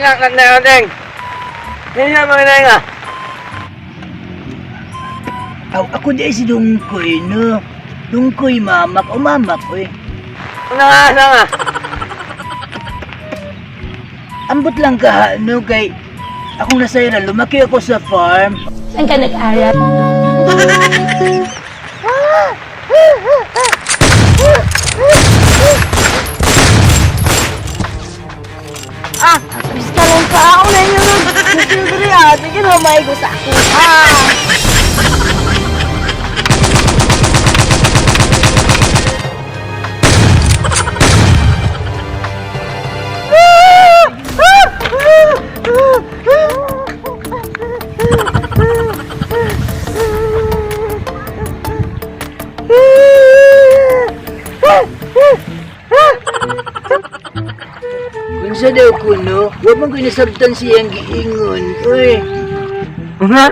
Nga kan na ding. Hindi na mga nga. Ako di si Dungkoy, no? Dungkoy mamak o mamak, eh. Nga nga. Ambot lang ka, no, kay akong nasayran, lumaki ako sa farm. Saan ka nag-aral? Bista lang ka ako na yun. Nasilbri sige na may gusto ako. Unsa daw ko, no? Huwag mong kinasabtan siyang giingon, uy. Nga?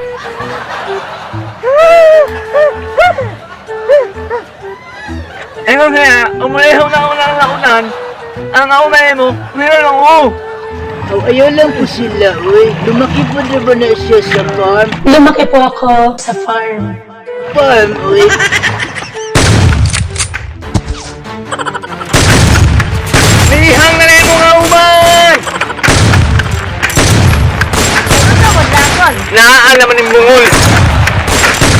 Ewan kaya, umalihaw na ako ng nakunan. Ang naumay mo, meron ako. Ayaw lang po sila, uy. Lumaki pa na ba na siya sa farm? Lumaki po ako sa farm. Farm, uy. Lihang na rin mo nga uman! Naan naman yung bungol.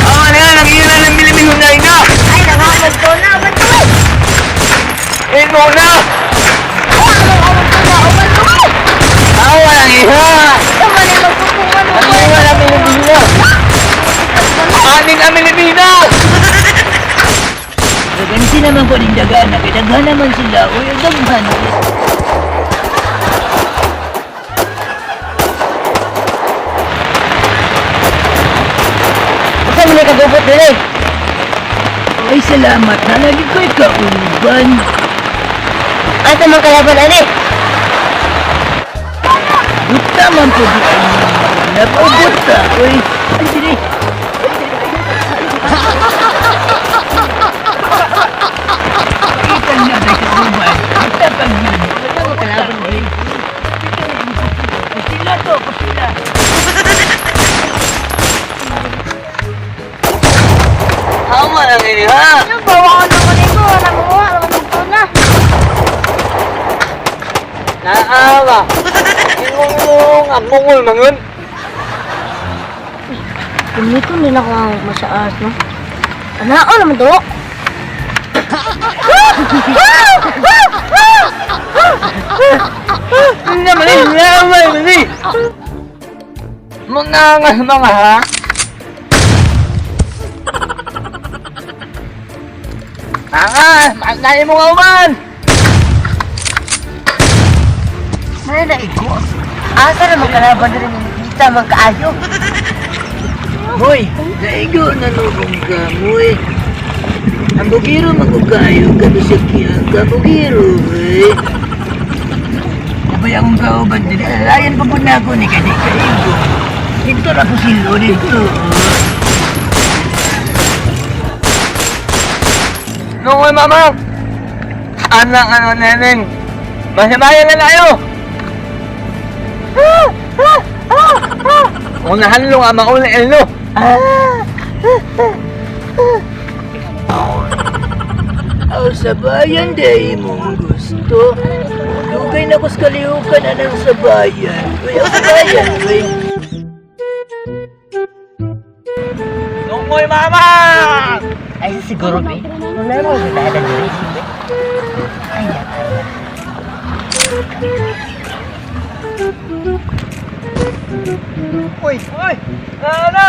Ano nga, nag-iilan ng bilibihon na ina. Ay, nangamag ko na. Ba't ko? Mo na! Walang iha! Naman yung magpupungan mo. Ano nga na Pilipina? Aning ang Pilipina! Nagansi naman ko ng dagana, kay daghan naman sila, uy. Ang daghan, uy. Saan mo na kagubot din eh? Ay, salamat na. Lagi ko'y kauban. Ano naman kalaban ani? Buta man po di ay napabuta, uy. Ay, sini. Kita niya na kauban. Kita pag yun. Wala ko kalaban, uy. Kusila to, kusila. Ama lang ini ha! Ano, bawa ko naman ito. Alam mo, alam ko na. Naawa! Yung amungol mangun! Ganito nila ko ang masaas, no? Ano naman to? Hindi naman eh! Naawa naman eh! Mga ha! Magdali mo nga uman! May naigos. Asa naman kalaban rin yung kita magkaayo. Hoy, naigo na nurong ka, uy. Ang bugiro magugayo, kabisakya ka, bugiro, uy. Abay akong kauban din, alayan pa po na ako ni kaigo. Dito na po silo, dito. Nung mama! Anang ano neneng! Masibayan na tayo! Unahan lo nga mauna elno! Aw sa bayan day mong gusto. Dugay na kus kaliukan na ng sa bayan. Uy, aw sa bayan, uy. Nung mama! Ay, siguro, be. Wala mo, kita ada diri, be. Ay, Uy! Uy! Ano?